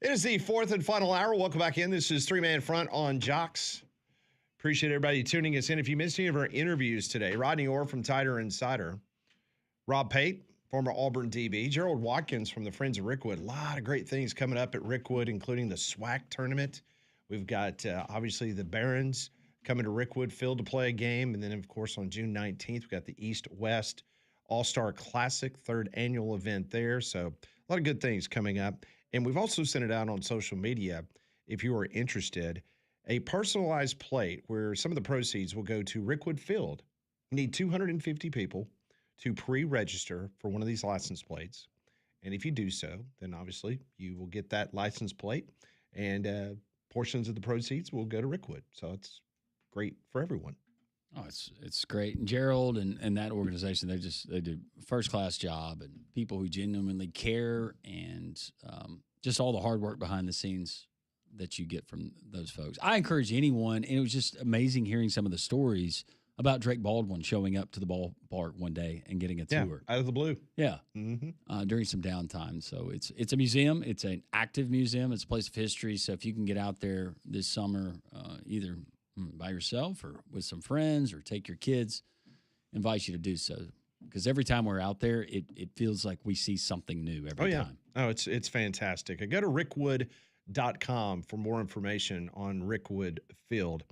It is the fourth and final hour. Welcome back in. This is Three Man Front on Jocks. Appreciate everybody tuning us in. If you missed any of our interviews today, Rodney Orr from Tider Insider, Rob Pate, former Auburn DB, Gerald Watkins from the Friends of Rickwood. A lot of great things coming up at Rickwood, including the SWAC tournament. We've got, obviously, the Barons coming to Rickwood Field to play a game. And then, of course, on June 19th, we've got the East-West All-Star Classic, third annual event there. So a lot of good things coming up. And we've also sent it out on social media, if you are interested, a personalized plate where some of the proceeds will go to Rickwood Field. You need 250 people to pre-register for one of these license plates. And if you do so, then obviously you will get that license plate, and portions of the proceeds will go to Rickwood. So it's great for everyone. Oh, it's great. And Gerald and that organization, they do a first-class job, and people who genuinely care, and just all the hard work behind the scenes that you get from those folks. I encourage anyone, and it was just amazing hearing some of the stories about Drake Baldwin showing up to the ballpark one day and getting a tour. Out of the blue. Yeah, during some downtime. So it's a museum. It's an active museum. It's a place of history. So if you can get out there this summer, either by yourself or with some friends or take your kids, invite you to do so. Because every time we're out there, it feels like we see something new every time. Oh, it's fantastic. Go to rickwood.com for more information on Rickwood Field.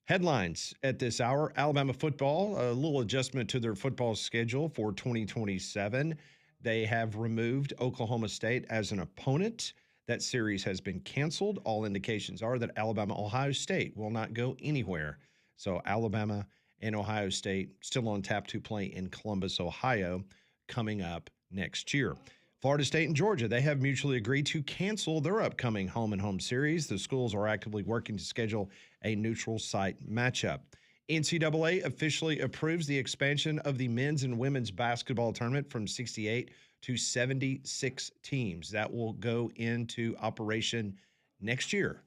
Headlines at this hour: Alabama football, a little adjustment to their football schedule for 2027. They have removed Oklahoma State as an opponent. That series has been canceled. All indications are that Alabama-Ohio State will not go anywhere. So Alabama and Ohio State still on tap to play in Columbus, Ohio, coming up next year. Florida State and Georgia, they have mutually agreed to cancel their upcoming home-and-home series. The schools are actively working to schedule a neutral site matchup. NCAA officially approves the expansion of the men's and women's basketball tournament from 68 to 76 teams. That will go into operation next year.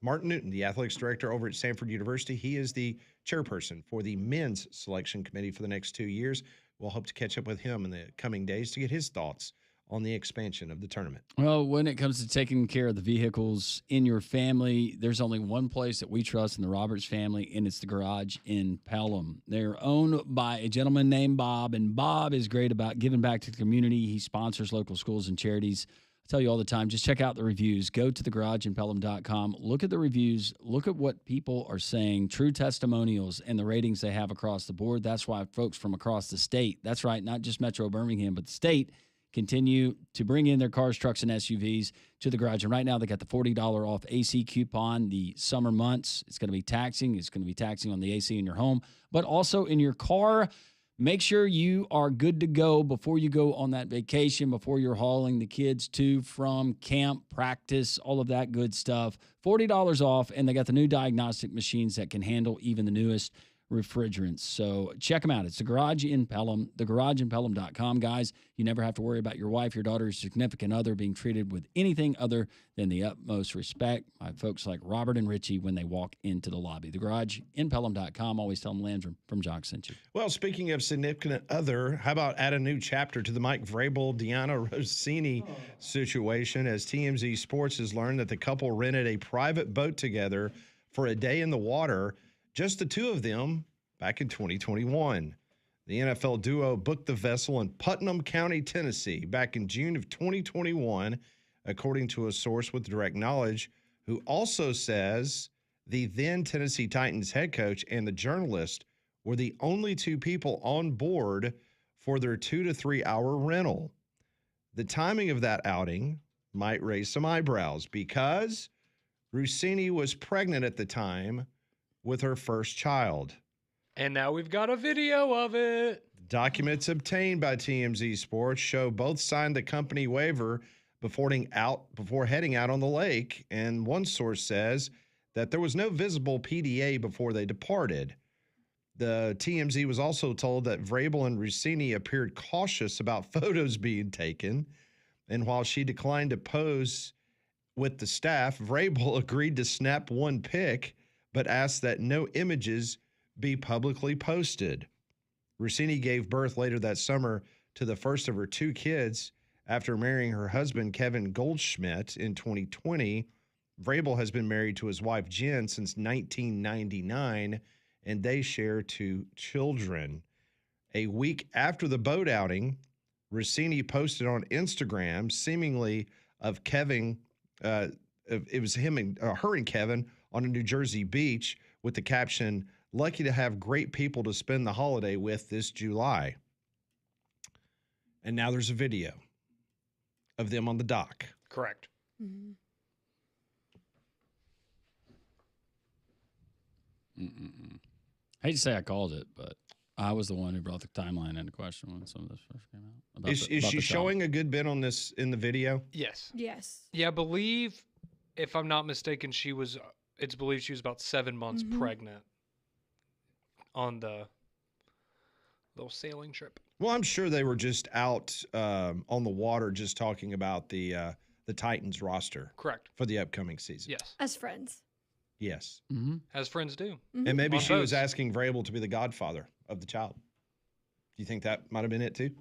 Martin Newton, the athletics director over at Stanford University, he is the chairperson for the men's selection committee for the next 2 years. We'll hope to catch up with him in the coming days to get his thoughts on the expansion of the tournament. Well, when it comes to taking care of the vehicles in your family, there's only one place that we trust in the Roberts family, and it's the Garage in Pelham. They're owned by a gentleman named Bob, and Bob is great about giving back to the community. He sponsors local schools and charities. I tell you all the time, just check out the reviews. Go to thegarageandpelham.com. Look at the reviews. Look at what people are saying, true testimonials, and the ratings they have across the board. That's why folks from across the state, that's right, not just Metro Birmingham, but the state, continue to bring in their cars, trucks, and SUVs to the garage. And right now, they got the $40 off AC coupon the summer months. It's going to be taxing. It's going to be taxing on the AC in your home, but also in your car. Make sure you are good to go before you go on that vacation, before you're hauling the kids to, from, camp, practice, all of that good stuff. $40 off, and they got the new diagnostic machines that can handle even the newest refrigerants. So check them out. It's the Garage in Pelham, thegarageandpelham.com. Guys, you never have to worry about your wife, your daughter, your significant other being treated with anything other than the utmost respect by folks like Robert and Richie when they walk into the lobby. Thegarageandpelham.com. Always tell them Landrum from Jock sent you. Well, speaking of significant other, how about add a new chapter to the Mike Vrabel, Deanna Russini situation, as TMZ Sports has learned that the couple rented a private boat together for a day in the water, just the two of them, back in 2021. The NFL duo booked the vessel in Putnam County, Tennessee, back in June of 2021, according to a source with direct knowledge, who also says the then Tennessee Titans head coach and the journalist were the only two people on board for their 2 to 3 hour rental. The timing of that outing might raise some eyebrows because Russini was pregnant at the time with her first child. And now we've got a video of it. Documents obtained by TMZ Sports show both signed the company waiver before heading out on the lake, and one source says that there was no visible PDA before they departed. The TMZ was also told that Vrabel and Russini appeared cautious about photos being taken, and while she declined to pose with the staff, Vrabel agreed to snap one pic, but asked that no images be publicly posted. Russini gave birth later that summer to the first of her two kids After marrying her husband, Kevin Goldschmidt, in 2020, Vrabel has been married to his wife, Jen, since 1999, and they share 2 children. A week after the boat outing, Russini posted on Instagram, seemingly of Kevin, it was him and her and Kevin on a New Jersey beach with the caption, "Lucky to have great people to spend the holiday with this July." And now there's a video of them on the dock. Correct. Mm-mm. I hate to say I called it, but I was the one who brought the timeline into question when some of this first came out. Is she showing a good bit on this in the video? Yes. Yes. Yeah, I believe, if I'm not mistaken, it's believed she was about 7 months pregnant on the little sailing trip. Well, I'm sure they were just out on the water just talking about the Titans roster. Correct. For the upcoming season. Yes. As friends. Yes. Mm-hmm. As friends do. And maybe On she was boats. asking Vrabel to be the godfather of the child. Do you think that might have been it too?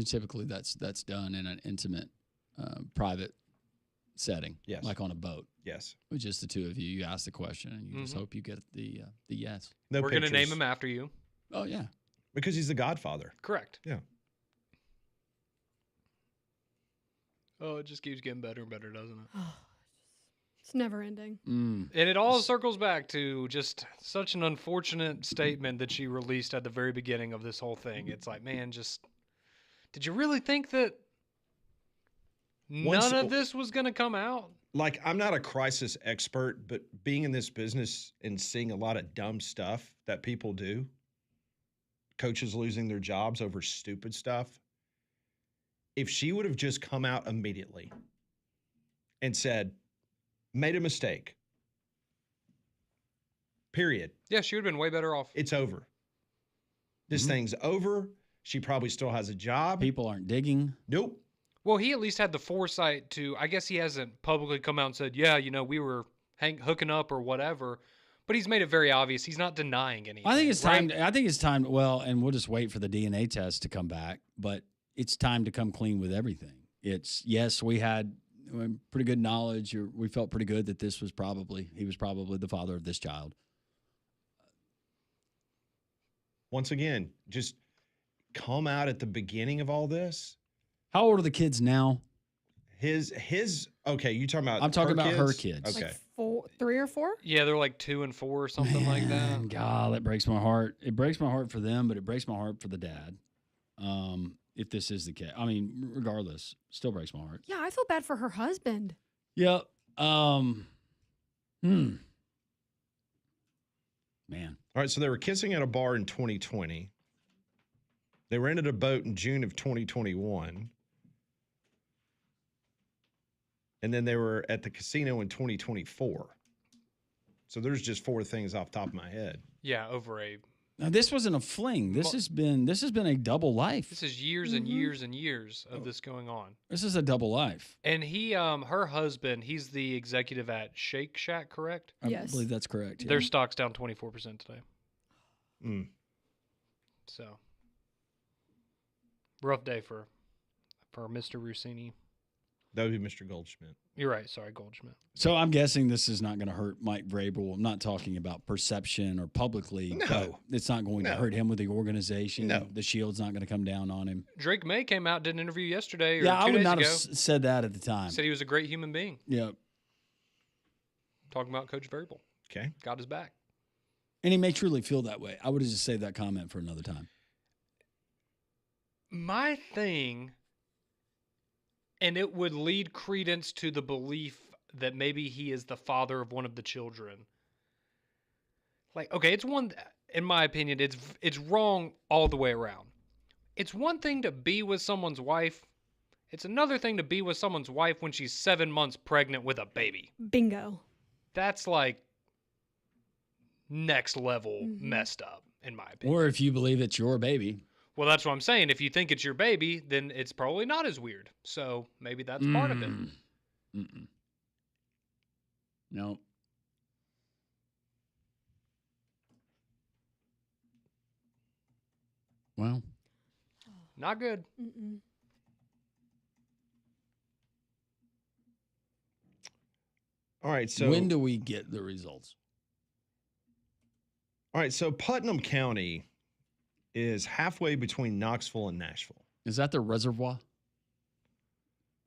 Typically, that's done in an intimate, private setting, Yes. like on a boat. Yes. With just the two of you. You ask the question, and you just hope you get the yes. No We're going to name pictures. him after you. Oh, yeah. Because he's the godfather. Correct. Yeah. Oh, it just keeps getting better and better, doesn't it? It's never ending. And it all circles back to just such an unfortunate statement that she released at the very beginning of this whole thing. It's like, man, did you really think that none of this was going to come out? Like, I'm not a crisis expert, but being in this business and seeing a lot of dumb stuff that people do, coaches losing their jobs over stupid stuff. If she would have just come out immediately and said, made a mistake, period. Yeah, she would have been way better off. It's over. This thing's over. She probably still has a job. People aren't digging. Nope. Well, he at least had the foresight to, I guess he hasn't publicly come out and said, yeah, we were hooking up or whatever. But he's made it very obvious. He's not denying anything. I think it's time. right? I think it's time. Well, and we'll just wait for the DNA test to come back. But it's time to come clean with everything. It's yes, we had pretty good knowledge. We felt pretty good that he was probably the father of this child. Once again, just come out at the beginning of all this. How old are the kids now? His okay, you talking about I'm talking her about kids? her kids. Okay. Like 3 or 4? Yeah, they're like 2 and 4 or something like that. God, that breaks my heart. It breaks my heart for them, but it breaks my heart for the dad. If this is the case, I mean, regardless, still breaks my heart. Yeah, I feel bad for her husband. Yep. Man. All right, so they were kissing at a bar in 2020. They rented a boat in June of 2021. And then they were at the casino in 2024. So there's just 4 things off the top of my head. Yeah, over a. Now this wasn't a fling. This has been a double life. This is years and years and years of this going on. This is a double life. And he, her husband, he's the executive at Shake Shack, correct? I Yes. believe that's correct. Yeah. Their stock's down 24% today. So rough day for Mr. Russini. That would be Mr. Goldschmidt. You're right. Sorry, Goldschmidt. So I'm guessing this is not going to hurt Mike Vrabel. I'm not talking about perception or publicly. No. But it's not going to hurt him with the organization. No. The shield's not going to come down on him. Drake May came out, did an interview yesterday or Yeah, 2 I would days not ago. have said that at the time. Said he was a great human being. Yeah. Talking about Coach Vrabel. Okay. Got his back. And he may truly feel that way. I would have just saved that comment for another time. My thing, and it would lead credence to the belief that maybe he is the father of one of the children. Like, okay, it's one, in my opinion, it's wrong all the way around. It's one thing to be with someone's wife. It's another thing to be with someone's wife when she's 7 months pregnant with a baby. Bingo. That's like next level messed up, in my opinion. Or if you believe it's your baby. Well, that's what I'm saying. If you think it's your baby, then it's probably not as weird. So maybe that's part of it. Mm-mm. No. Well, Not good. Mm-mm. All right. So when do we get the results? All right. So Putnam County is halfway between Knoxville and Nashville. Is that the reservoir?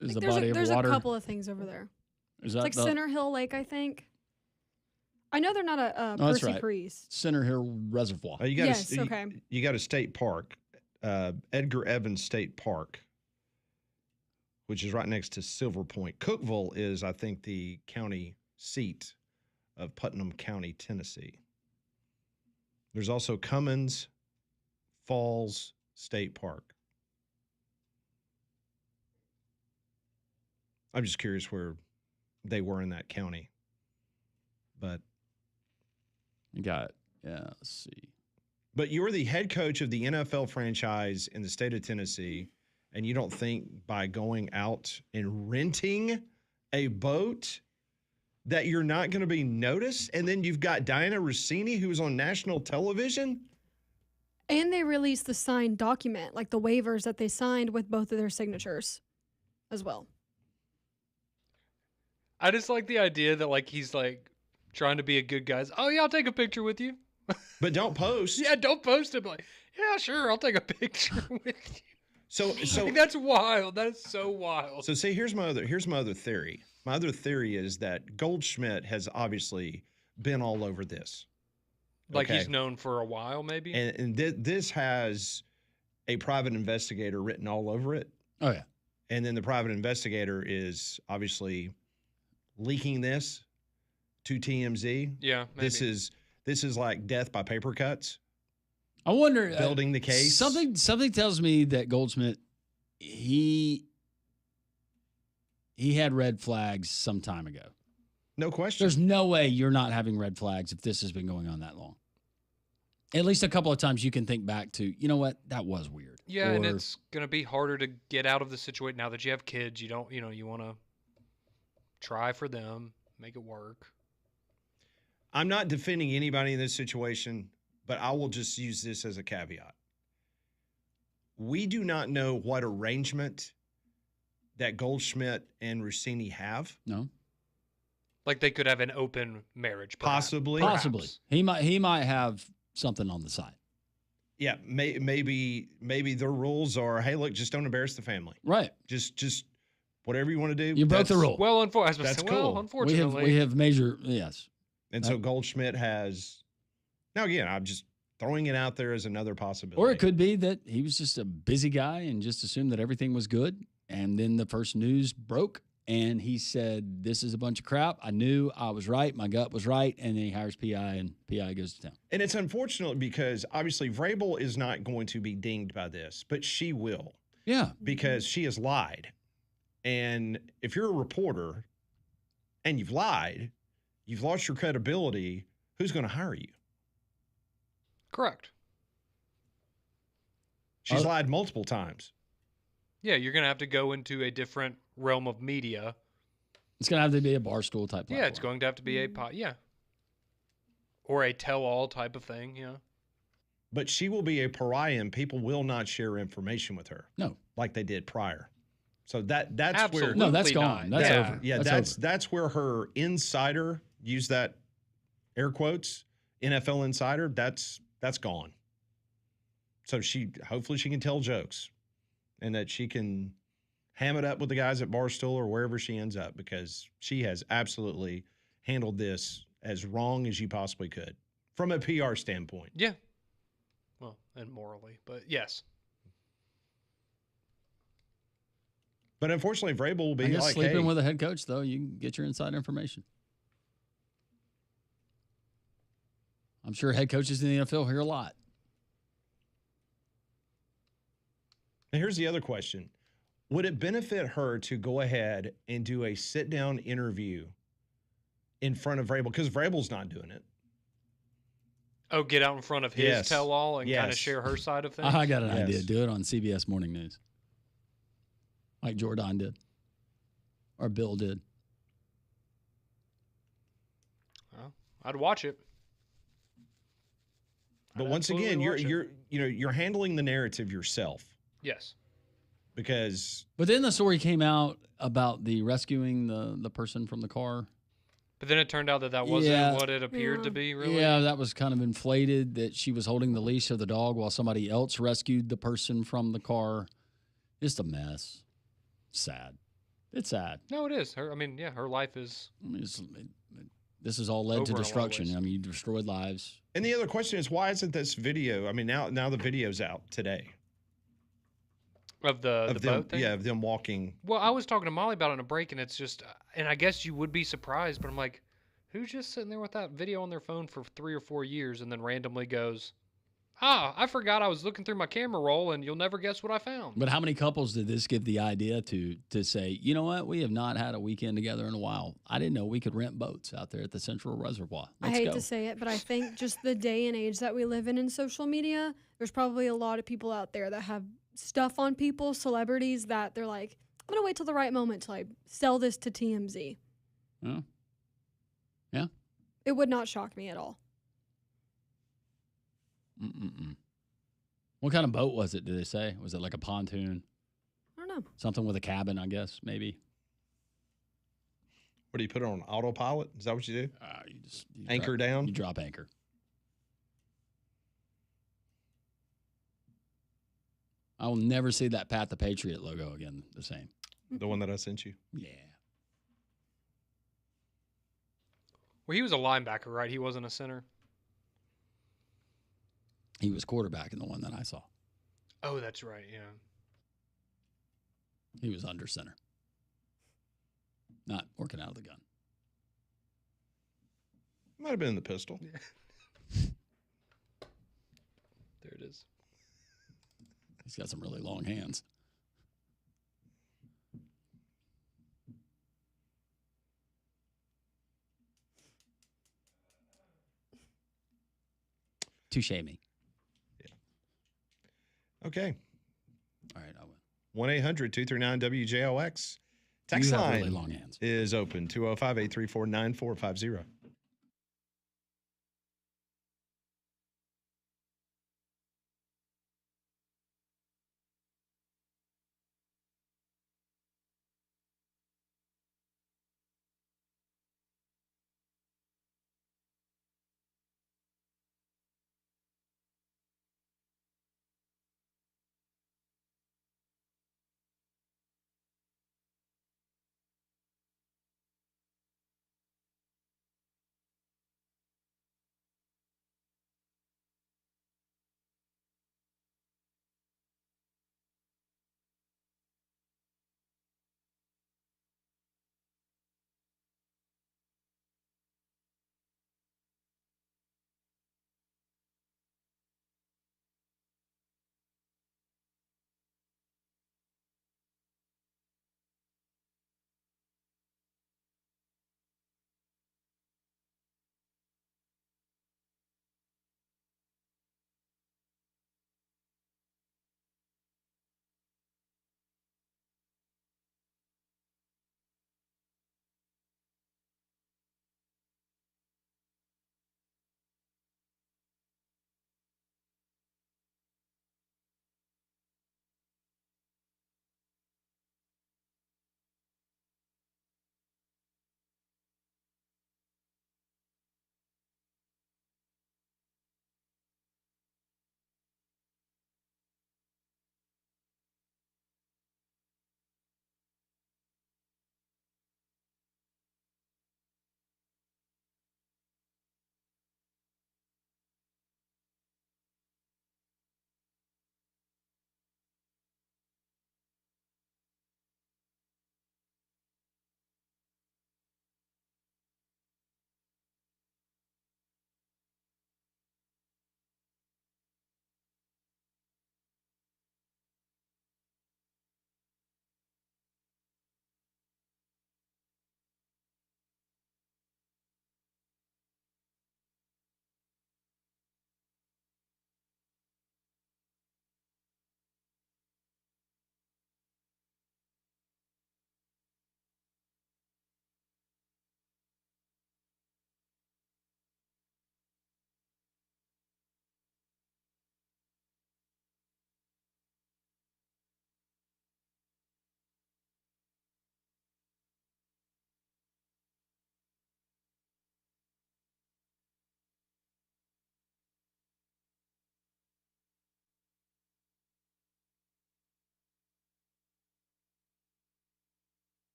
Is the There's body of there's water? a couple of things over there. Is It's that like the Center Hill Lake, I think. I know they're not a No, that's Percy right. Priest. Center Hill Reservoir? You got Yes, okay. You got a state park, Edgar Evans State Park, which is right next to Silver Point. Cookeville is, I think, the county seat of Putnam County, Tennessee. There's also Cummins Falls State Park. I'm just curious where they were in that county. But You got let's see. But you're the head coach of the NFL franchise in the state of Tennessee, and you don't think by going out and renting a boat that you're not going to be noticed? And then you've got Diana Russini, who's on national television. And they released the signed document, like the waivers that they signed with both of their signatures as well. I just like the idea that like he's like trying to be a good guy. Oh yeah, I'll take a picture with you. But don't post. Yeah, don't post it. Like, yeah, sure, I'll take a picture with you. So Like, that's wild. That is so wild. So see, here's my other theory. My other theory is that Goldschmidt has obviously been all over this. Like Okay. he's known for a while, maybe. And this has a private investigator written all over it. Oh yeah. And then the private investigator is obviously leaking this to TMZ. Yeah, maybe. This is like death by paper cuts. I wonder Building the case. Something tells me that Goldsmith he had red flags some time ago. No question. There's no way you're not having red flags if this has been going on that long. At least a couple of times you can think back to, you know what, that was weird. Yeah, and Or- it's gonna be harder to get out of the situation now that you have kids. You don't, you want to try for them, make it work. I'm not defending anybody in this situation, but I will just use this as a caveat. We do not know what arrangement that Goldschmidt and Russini have. No, Like they could have an open marriage, perhaps. Possibly. possibly he might have something on the side. Yeah, maybe their rules are, hey, look, just don't embarrass the family. Right. Just whatever you want to do. You broke the that's- rule. Well, That's cool. unfortunately, We have major yes. And so Goldschmidt has. Now again, I'm just throwing it out there as another possibility. Or it could be that he was just a busy guy and just assumed that everything was good. And then the first news broke and he said, this is a bunch of crap. I knew I was right. My gut was right. And then he hires PI and PI goes to town. And it's unfortunate because obviously Vrabel is not going to be dinged by this, but she will Yeah. because she has lied. And if you're a reporter and you've lied, you've lost your credibility. Who's going to hire you? correct. She's lied multiple times. Yeah, you're gonna have to go into a different realm of media. It's going to have to be a barstool type platform. Yeah, it's going to have to be a yeah, or a tell-all type of thing. Yeah, But she will be a pariah and people will not share information with her No. like they did prior. So that's Absolutely. No, that's Absolutely gone. not. That's Yeah. over. where over. that's where her insider, use that air quotes, NFL insider, that's gone. So hopefully she can tell jokes and that she can ham it up with the guys at Barstool or wherever she ends up, because she has absolutely handled this as wrong as you possibly could from a PR standpoint. yeah. Well, and morally, but yes. But unfortunately, Vrabel will be I guess like, sleeping hey, with a head coach, though, you can get your inside information. I'm sure head coaches in the NFL hear a lot. now here's the other question. Would it benefit her to go ahead and do a sit-down interview in front of Vrabel? Because Vrabel's not doing it. Oh, get out in front of his Yes. tell-all and kind Yes. of share her side of things. I got an Yes. idea. Do it on CBS Morning News. Like Jordan did. Or Bill did. Well, I'd watch it. But I'd once again, absolutely watch it. you're handling the narrative yourself, Yes. because But then the story came out about the rescuing the person from the car. But then it turned out that wasn't Yeah. what it appeared to Yeah. be, really. Yeah, that was kind of inflated that she was holding the leash of the dog while somebody else rescued the person from the car. Just a mess. Sad. It's sad. No, it is. Her life is I mean, this has all led over to in a lot of destruction. ways. I mean, you destroyed lives. And the other question is, why isn't this video? I mean, now the video's out today of the of them. boat thing. Yeah, of them walking. Well, I was talking to Molly about it in a break, and it's just, and I guess you would be surprised, but I'm like, who's just sitting there with that video on their phone for 3 or 4 years and then randomly goes, I forgot I was looking through my camera roll, and you'll never guess what I found. But how many couples did this give the idea to say, you know what, we have not had a weekend together in a while. I didn't know we could rent boats out there at the Central Reservoir. I Let's hate go. to say it, but I think just the day and age that we live in social media, there's probably a lot of people out there that have stuff on people, celebrities, that they're like, I'm going to wait till the right moment till I sell this to TMZ. Oh. Yeah. It would not shock me at all. Mm-mm-mm. What kind of boat was it, did they say? Was it like a pontoon? I don't know. Something with a cabin, I guess, maybe. What do you put it on autopilot? Is that what you do? You Anchor down? You drop anchor. I will never see that Pat the Patriot logo again the same. The one that I sent you. Yeah. Well, he was a linebacker, right? He wasn't a center. He was quarterback in the one that I saw. Oh, that's right. Yeah. He was under center. Not working out of the gun. Might have been in the pistol. There it is. He's got some really long hands. Touche me. Okay. All right, I will. 1-800-239-WJLX. Text You have line really long hands. is open. 205-834-9450.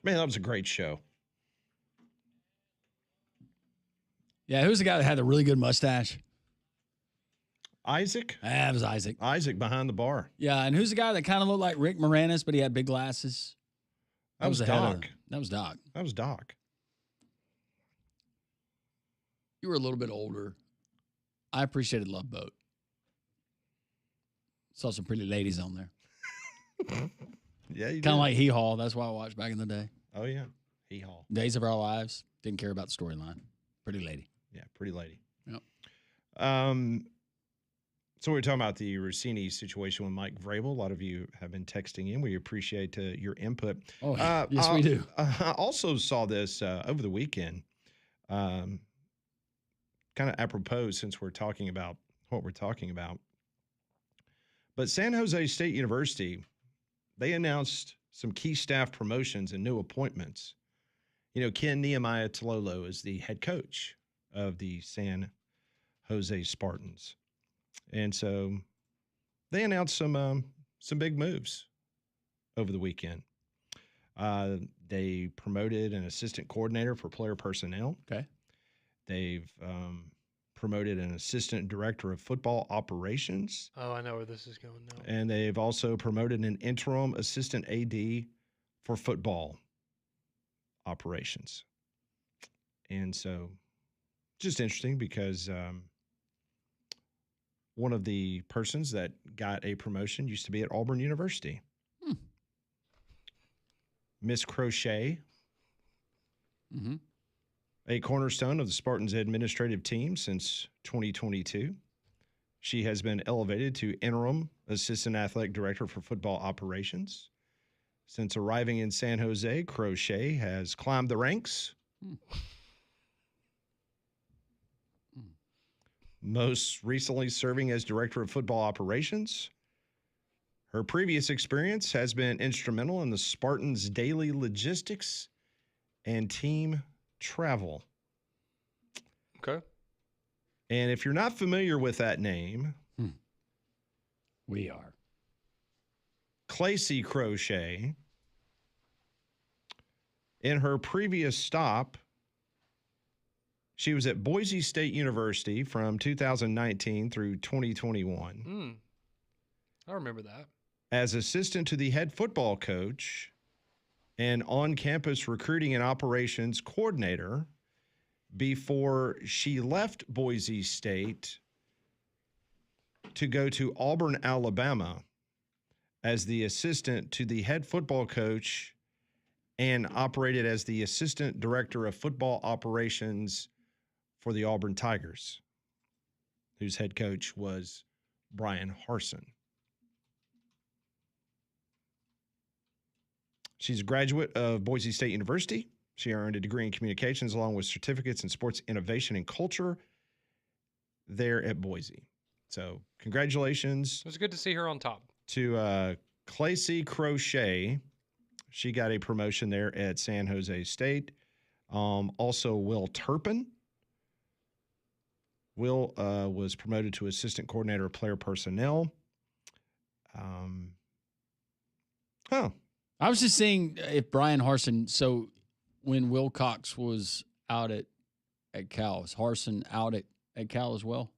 Man, that was a great show. Yeah, who's the guy that had a really good mustache? Isaac? That was Isaac. Isaac behind the bar. Yeah, and who's the guy that kind of looked like Rick Moranis, but he had big glasses? That was the head of- Doc. That was Doc. That was Doc. You were a little bit older. I appreciated Love Boat. Saw some pretty ladies on there. Yeah, you Kind of did. like Hee Haw. That's why I watched back in the day. Oh, yeah. Hee Haw. Days of Our Lives. Didn't care about the storyline. Pretty lady. Yeah, pretty lady. Yep. So we were talking about the Russini situation with Mike Vrabel. A lot of you have been texting in. We appreciate your input. Oh, yes, we do. I also saw this over the weekend, kind of apropos since we're talking about what we're talking about. But San Jose State University, they announced some key staff promotions and new appointments. You know, Ken Nehemiah Tololo is the head coach of the San Jose Spartans. And so they announced some big moves over the weekend. They promoted an assistant coordinator for player personnel. Okay. They've promoted an assistant director of football operations. Oh, I know where this is going now. And they've also promoted an interim assistant AD for football operations. And so just interesting because one of the persons that got a promotion used to be at Auburn University. Miss Crochet, a cornerstone of the Spartans administrative team since 2022. She has been elevated to interim assistant athletic director for football operations. Since arriving in San Jose, Crochet has climbed the ranks. Most recently serving as director of football operations. Her previous experience has been instrumental in the Spartans' daily logistics and team travel. Okay. And if you're not familiar with that name, We are. Clacy Crochet, in her previous stop, she was at Boise State University from 2019 through 2021. I remember that. As assistant to the head football coach and on-campus recruiting and operations coordinator before she left Boise State to go to Auburn, Alabama as the assistant to the head football coach and operated as the assistant director of football operations for the Auburn Tigers, whose head coach was Brian Harsin. She's a graduate of Boise State University. She earned a degree in communications along with certificates in sports innovation and culture there at Boise. So congratulations It was good to see her on top. to Clacy Crochet. She got a promotion there at San Jose State. Also, Will Turpin. Will was promoted to assistant coordinator of player personnel. I was just seeing if Brian Harsin, so when Wilcox was out at Cal, is Harsin out at Cal as well?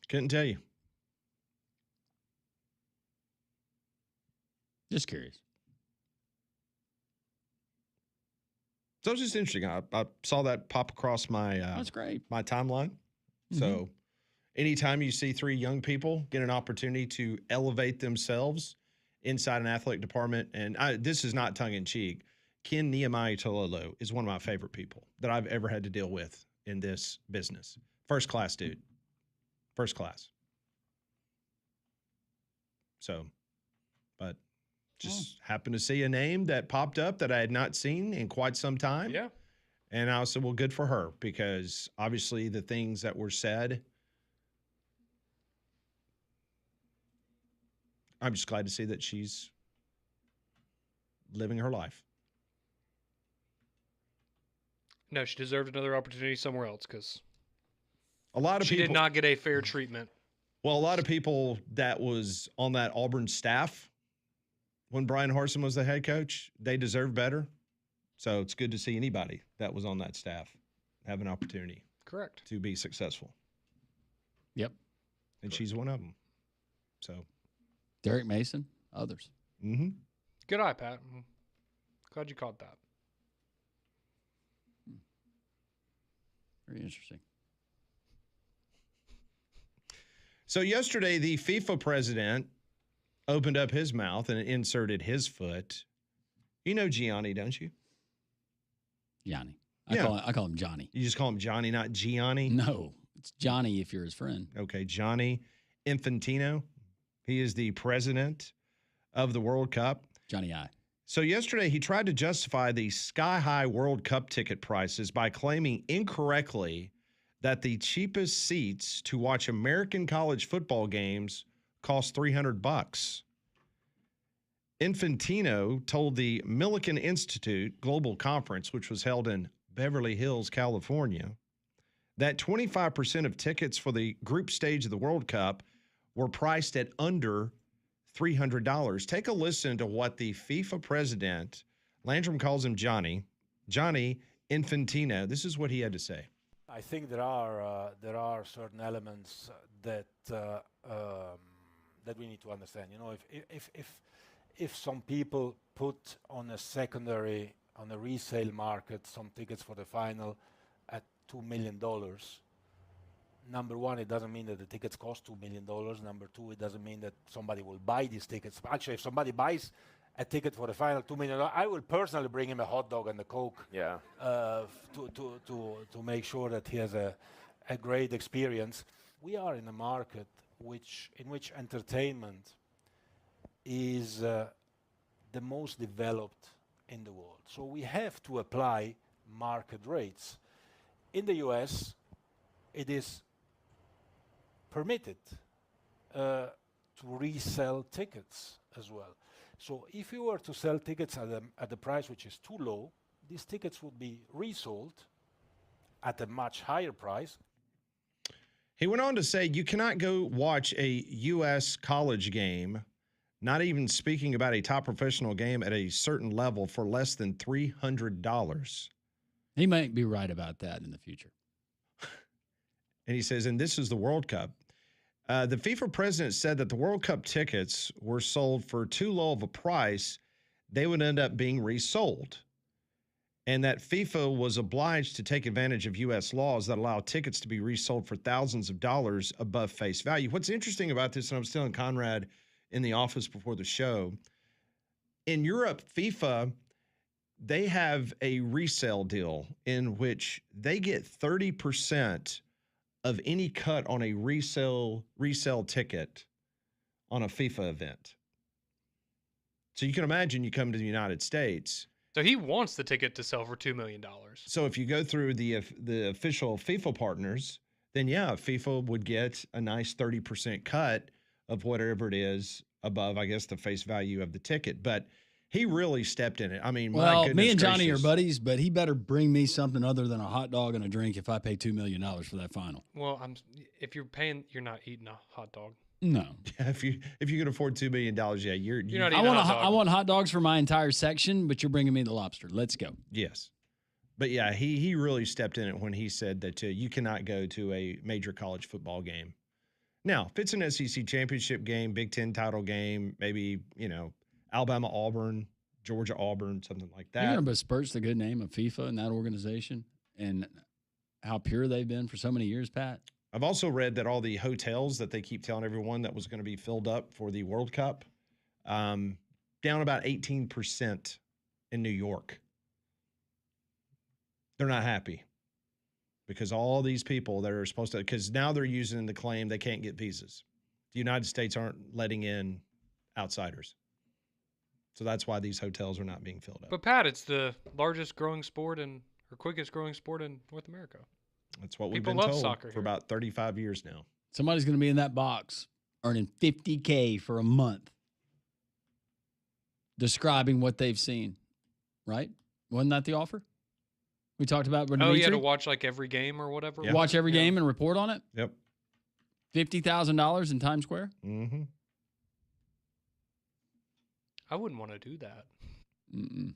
Couldn't tell you. Just curious. So it's just interesting. I saw that pop across my That's great. my timeline. So anytime you see three young people get an opportunity to elevate themselves inside an athletic department, and this is not tongue in cheek, Ken Nehemiah Tololo is one of my favorite people that I've ever had to deal with in this business. First class dude. First class. So, but just happened to see a name that popped up that I had not seen in quite some time. Yeah. And I said, well, good for her, because obviously the things that were said, I'm just glad to see that she's living her life. No, she deserved another opportunity somewhere else because A lot of she people did not get a fair treatment. Well, a lot of people that was on that Auburn staff when Brian Harsin was the head coach. They deserve better. So it's good to see anybody that was on that staff have an opportunity Correct. to be successful. Yep. And she's one of them. So, Derek Mason, others. mm-hmm. Good eye, Pat. Glad you caught that. Very interesting. So yesterday, the FIFA president opened up his mouth and inserted his foot. You know Gianni, don't you? Gianni. Yeah. I call him Johnny. You just call him Johnny, not Gianni? No, it's Johnny if you're his friend. Okay, Johnny Infantino. He is the president of the World Cup. Johnny I. So yesterday, he tried to justify the sky-high World Cup ticket prices by claiming incorrectly that the cheapest seats to watch American college football games cost $300. Infantino told the Millikan Institute Global Conference, which was held in Beverly Hills, California, that 25% of tickets for the group stage of the World Cup were priced at under $300. Take a listen to what the FIFA president, Landrum calls him Johnny Infantino. This is what he had to say. I think there are certain elements that that we need to understand. You know, if some people put on a resale market some tickets for the final at $2 million. Number one, it doesn't mean that the tickets cost $2 million. Number two, it doesn't mean that somebody will buy these tickets. Actually, if somebody buys a ticket for the final $2 million, I will personally bring him a hot dog and a Coke. Yeah. To make sure that he has a great experience. We are in a market in which entertainment is the most developed in the world. So we have to apply market rates. In the US, it is permitted to resell tickets as well. So if you were to sell tickets at a price which is too low, these tickets would be resold at a much higher price. He went on to say you cannot go watch a U.S. college game, not even speaking about a top professional game at a certain level, for less than $300. He might be right about that in the future. And he says, and this is the World Cup. The FIFA president said that the World Cup tickets were sold for too low of a price. They would end up being resold. And that FIFA was obliged to take advantage of U.S. laws that allow tickets to be resold for thousands of dollars above face value. What's interesting about this, and I was telling Conrad in the office before the show, in Europe, FIFA, they have a resale deal in which they get 30% of any cut on a resale ticket on a FIFA event. So you can imagine you come to the United States. So he wants the ticket to sell for $2 million. So if you go through the official FIFA partners, then yeah, FIFA would get a nice 30% cut of whatever it is above, I guess, the face value of the ticket. But he really stepped in it. I mean, my goodness me and Johnny gracious. are buddies, but he better bring me something other than a hot dog and a drink if I pay $2 million for that final. Well, if you're paying, you're not eating a hot dog. No. Yeah, if you can afford $2 million, yeah, you're not I eating want a hot dog. I want hot dogs for my entire section, but you're bringing me the lobster. Let's go. Yes. But yeah, he really stepped in it when he said that you cannot go to a major college football game. Now, if it's an SEC championship game, Big Ten title game, maybe, Alabama, Auburn, Georgia, Auburn, something like that. You're going to besmirch the good name of FIFA and that organization and how pure they've been for so many years, Pat. I've also read that all the hotels that they keep telling everyone that was going to be filled up for the World Cup, down about 18% in New York. They're not happy because all these people that are supposed to, because now they're using the claim they can't get visas. The United States aren't letting in outsiders. So that's why these hotels are not being filled up. But Pat, it's the largest growing sport or quickest growing sport in North America. That's what People we've love been told soccer for here. about 35 years now. Somebody's going to be in that box earning $50K for a month describing what they've seen, right? Wasn't that the offer? We talked about Oh, you had to watch like every game or whatever. Yeah. Watch every game and report on it? Yep. $50,000 in Times Square? Mm-hmm. I wouldn't want to do that. Mm-mm.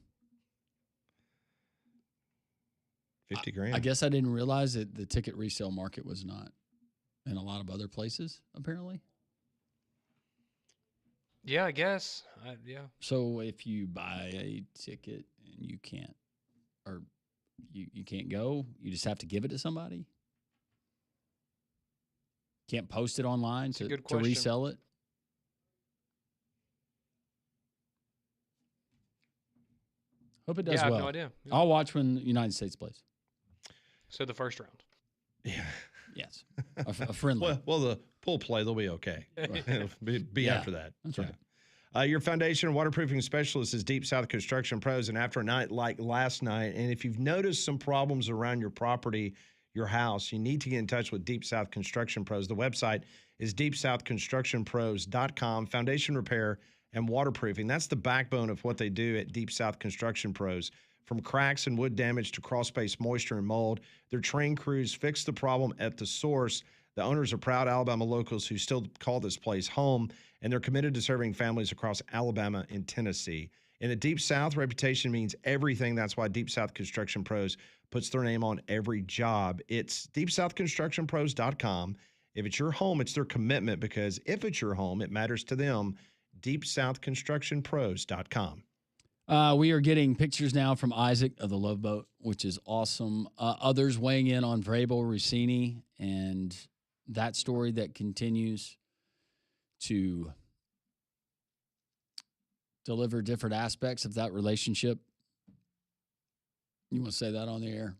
50 grand. I guess I didn't realize that the ticket resale market was not in a lot of other places, apparently. Yeah, I guess. Yeah. So if you buy a ticket and you can't, or you can't go, you just have to give it to somebody? Can't post it online It's a to good question. resell it? Hope it does Yeah, I well. have no idea. Yeah. I'll watch when the United States plays. So the first round. Yeah. Yes. A friendly. Well, the pool play, they'll be okay. It'll be Yeah, after that. that's right. Your foundation and waterproofing specialist is Deep South Construction Pros. And after a night like last night, and if you've noticed some problems around your property, your house, you need to get in touch with Deep South Construction Pros. The website is deepsouthconstructionpros.com. Foundation repair and waterproofing. That's the backbone of what they do at Deep South Construction Pros. From cracks and wood damage to crawl space moisture and mold, their trained crews fix the problem at the source. The owners are proud Alabama locals who still call this place home, and they're committed to serving families across Alabama and Tennessee. In the Deep South, reputation means everything. That's why Deep South Construction Pros puts their name on every job. It's deepsouthconstructionpros.com. If it's your home, it's their commitment, because if it's your home, it matters to them. deepsouthconstructionpros.com. We are getting pictures now from Isaac of the Love Boat, which is awesome. Others weighing in on Vrabel, Russini, and that story that continues to deliver different aspects of that relationship. You want to say that on the air?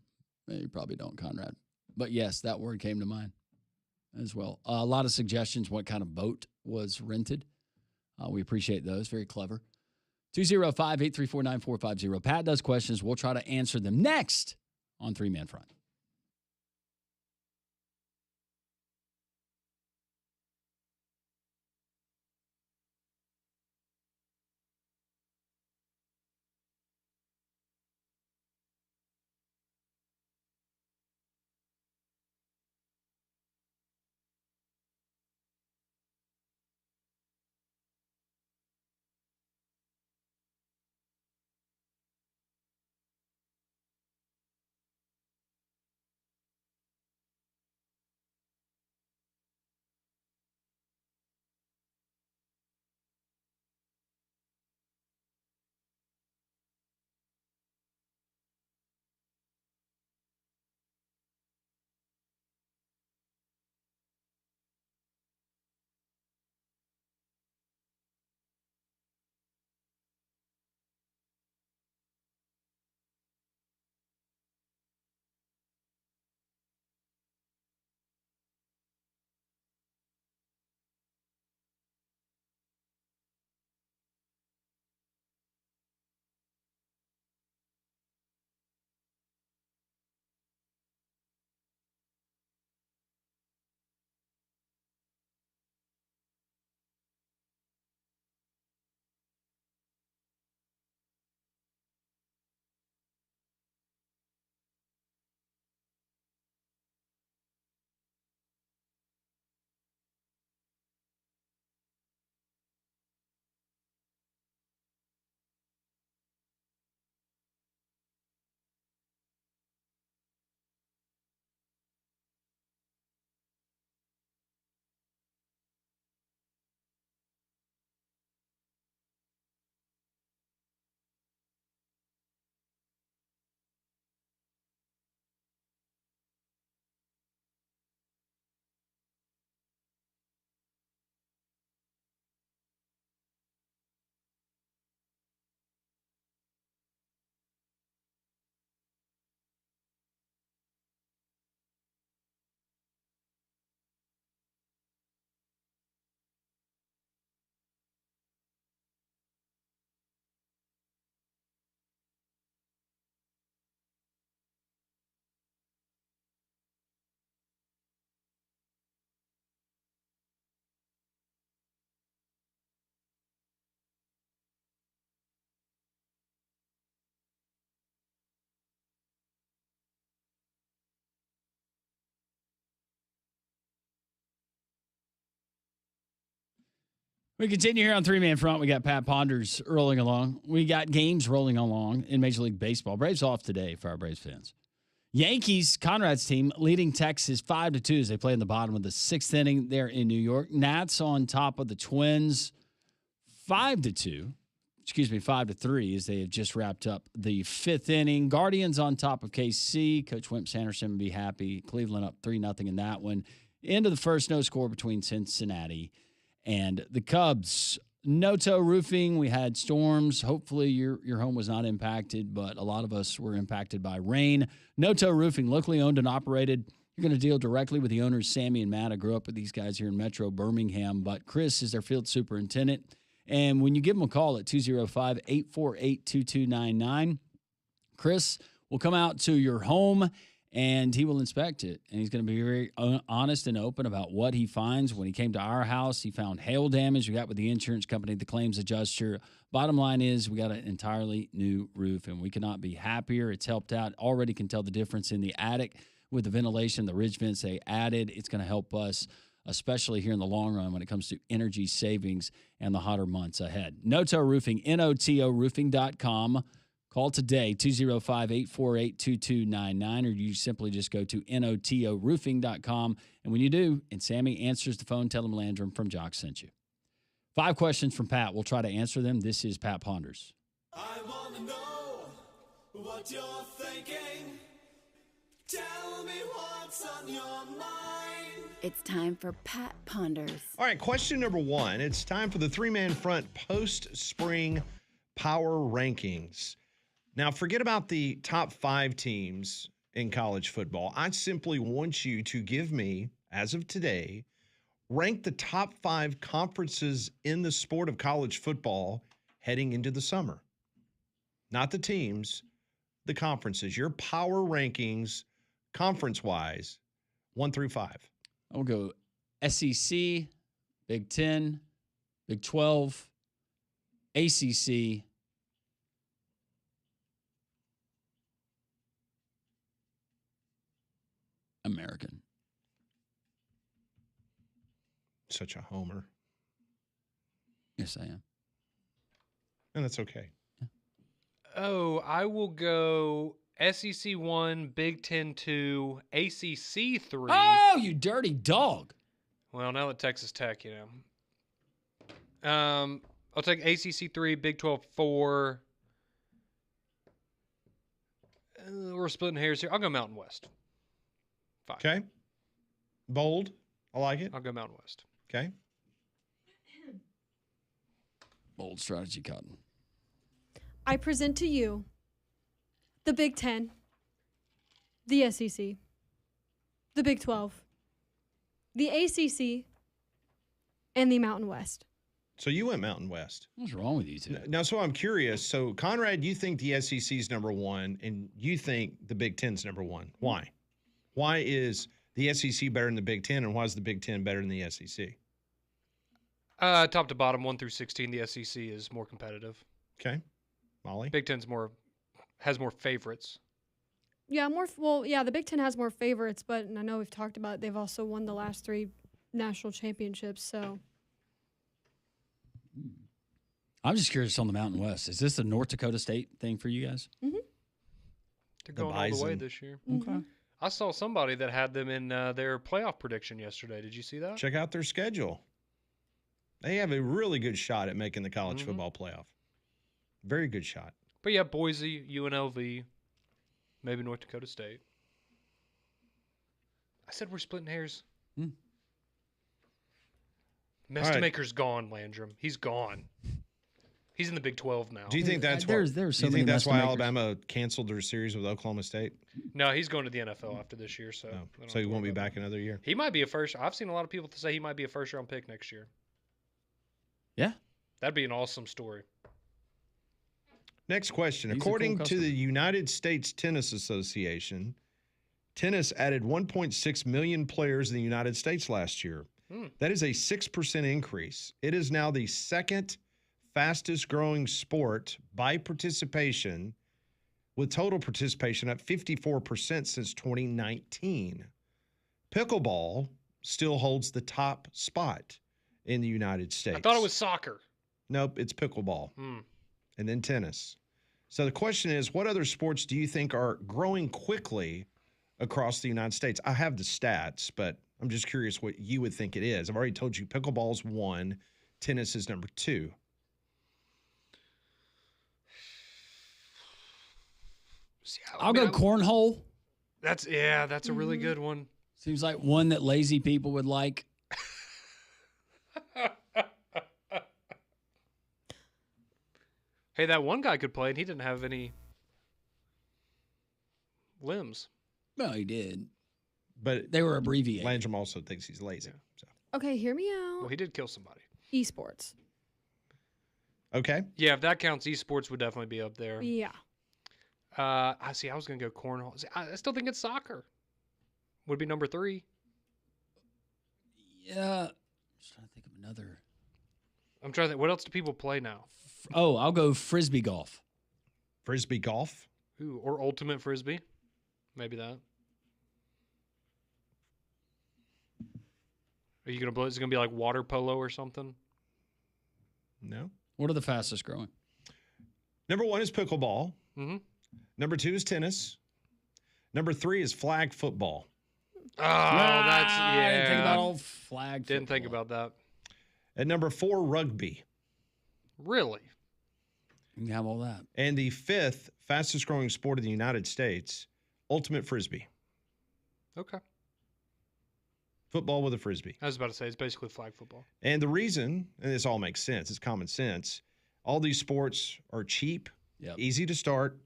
You probably don't, Conrad. But yes, that word came to mind as well. A lot of suggestions what kind of boat was rented. We appreciate those. Very clever. 205-834-9450. Pat does questions. We'll try to answer them next on Three Man Front. We continue here on three-man front. We got Pat Ponders rolling along. We got games rolling along in Major League Baseball. Braves off today for our Braves fans. Yankees, Conrad's team, leading Texas 5-2 as they play in the bottom of the sixth inning there in New York. Nats on top of the Twins 5-3 as they have just wrapped up the fifth inning. Guardians on top of KC. Coach Wimp Sanderson would be happy. Cleveland up 3-0 in that one. End of the first, no score between Cincinnati and the Cubs. Noto Roofing, we had storms. Hopefully your home was not impacted, but a lot of us were impacted by rain. Noto Roofing, locally owned and operated. You're going to deal directly with the owners, Sammy and Matt. I grew up with these guys here in Metro Birmingham, but Chris is their field superintendent. And when you give them a call at 205-848-2299, Chris will come out to your home and he will inspect it. And he's going to be very honest and open about what he finds. When he came to our house, he found hail damage. We got with the insurance company, the claims adjuster. Bottom line is we got an entirely new roof, and we cannot be happier. It's helped out. Already can tell the difference in the attic with the ventilation, the ridge vents they added. It's going to help us, especially here in the long run when it comes to energy savings and the hotter months ahead. Noto Roofing, NOTOroofing.com. Call today, 205-848-2299, or you simply just go to NOTOroofing.com. And when you do, and Sammy answers the phone, tell him Landrum from Jock sent you. 5 questions from Pat. We'll try to answer them. This is Pat Ponders. I want to know what you're thinking. Tell me what's on your mind. It's time for Pat Ponders. All right, question number 1. It's time for the three-man front post-spring power rankings. Now, forget about the top 5 teams in college football. I simply want you to give me, as of today, rank the top 5 conferences in the sport of college football heading into the summer. Not the teams, the conferences. Your power rankings, conference-wise, 1 through 5. I'll go SEC, Big 10, Big 12, ACC, American. Such a homer. Yes, I am. And that's okay. Oh, I will go SEC 1, Big 10 2, ACC 3. Oh, you dirty dog. Well, now that Texas Tech, I'll take ACC 3, Big 12 4. We're splitting hairs here. I'll go Mountain West. 5. Okay. Bold. I like it. I'll go Mountain West. Okay. Bold strategy, Cotton. I present to you the Big 10, the SEC, the Big 12, the ACC, and the Mountain West. So you went Mountain West. What's wrong with you two? Now, so I'm curious. So, Conrad, you think the SEC is number 1, and you think the Big 10 is number 1. Why? Why is the SEC better than the Big 10, and why is the Big 10 better than the SEC? Top to bottom, 1 through 16, the SEC is more competitive. Okay. Molly? Big 10's has more favorites. Yeah, the Big 10 has more favorites, but and I know we've talked about it, they've also won the last 3 national championships, so. I'm just curious on the Mountain West. Is this a North Dakota State thing for you guys? Mm-hmm. They're going all the way Bison. this year. Okay. I saw somebody that had them in their playoff prediction yesterday. Did you see that? Check out their schedule. They have a really good shot at making the college Mhm. football playoff. Very good shot. But yeah, Boise, UNLV, maybe North Dakota State. I said we're splitting hairs. Hmm. Mestamaker's gone, Landrum. He's gone. He's in the Big 12 now. Do you think that's There's why? so Do you think many that's why Mestamakers. Alabama canceled their series with Oklahoma State? No, he's going to the NFL after this year, so. No. I don't So have he to won't worry be about back another year. that. He might be a first. I've seen a lot of people say he might be a first-round pick next year. Yeah. That'd be an awesome story. Next question. He's a cool According to customer. the United States Tennis Association, tennis added 1.6 million players in the United States last year. That is a 6% increase. It is now the second fastest growing sport by participation, with total participation at 54% since 2019. Pickleball still holds the top spot in the United States. I thought it was soccer. Nope, it's pickleball. Hmm. And then tennis. So the question is, what other sports do you think are growing quickly across the United States? I have the stats, but I'm just curious what you would think it is. I've already told you pickleball's 1, tennis is number 2. See, I'll go cornhole. That's a really good one. Seems like one that lazy people would like. Hey, that one guy could play, and he didn't have any limbs. Well, he did. But They were abbreviated. Landrum also thinks he's lazy. So. Okay, hear me Well, out. he did kill somebody. Esports. Okay. Yeah, if that counts, esports would definitely be up there. Yeah. I see. I was gonna go cornhole. See, I still think it's soccer. Would be number 3. Yeah. Just trying to think of another. I'm trying to think. What else do people play now? Oh, I'll go frisbee golf. Frisbee golf. Ooh, or ultimate frisbee. Maybe that. Are you gonna blow? Is it gonna be like water polo or something? No. What are the fastest growing? Number 1 is pickleball. Mm-hmm. Number 2 is tennis. Number 3 is flag football. Oh, that's I didn't think about yeah. all flag. Didn't think football. about that. At number 4, rugby. Really? You can have all that. And the 5th fastest growing sport in the United States, ultimate frisbee. Okay. Football with a frisbee. I was about to say it's basically flag football. And the reason, and this all makes sense, it's common sense, all these sports are cheap, Yep. easy to start,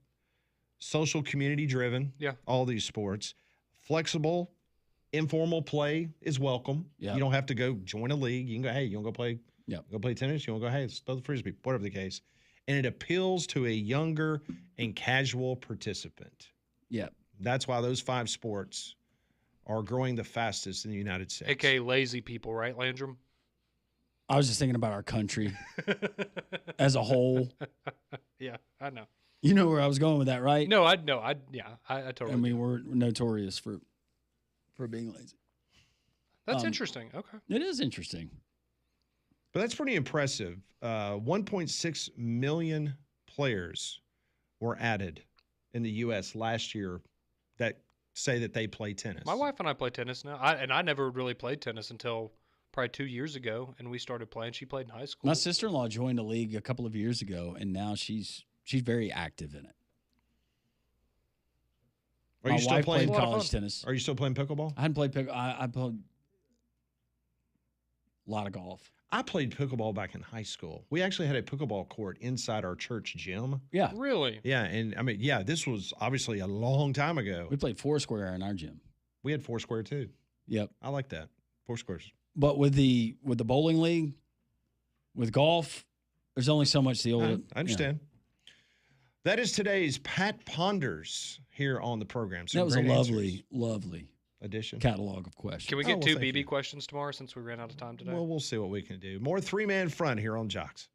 social community driven. Yeah. All these sports. Flexible, informal play is welcome. Yep. You don't have to go join a league. You can go, hey, you want to go play? Yep. Go play tennis? You want to go, hey, let's throw the frisbee, whatever the case. And it appeals to a younger and casual participant. Yep. That's why those 5 sports are growing the fastest in the United States. AKA lazy people, right, Landrum? I was just thinking about our country as a whole. Yeah, I know. You know where I was going with that, right? No, I totally. I mean, do. we're notorious for being lazy. That's interesting. Okay. It is interesting. But that's pretty impressive. 1.6 million players were added in the U.S. last year that say that they play tennis. My wife and I play tennis now. I never really played tennis until probably 2 years ago, and we started playing. She played in high school. My sister-in-law joined a league a couple of years ago, and now she's very active in it. Are My you still wife playing played a lot of college fun. tennis. Are you still playing pickleball? I hadn't played I played a lot of golf. I played pickleball back in high school. We actually had a pickleball court inside our church gym. Yeah, Really? Yeah, and I mean, yeah, this was obviously a long time ago. we played Foursquare in our gym. We had Foursquare too. Yep. I like that. Foursquares. But with the bowling league, with golf, there's only so much the old. I understand. That is today's Pat Ponders here on the program. That was a great lovely, answers. lovely addition. catalog of questions. Can we Oh, get well, 2 thank BB you. questions tomorrow since we ran out of time today? Well, we'll see what we can do. More 3-man front here on Jocks.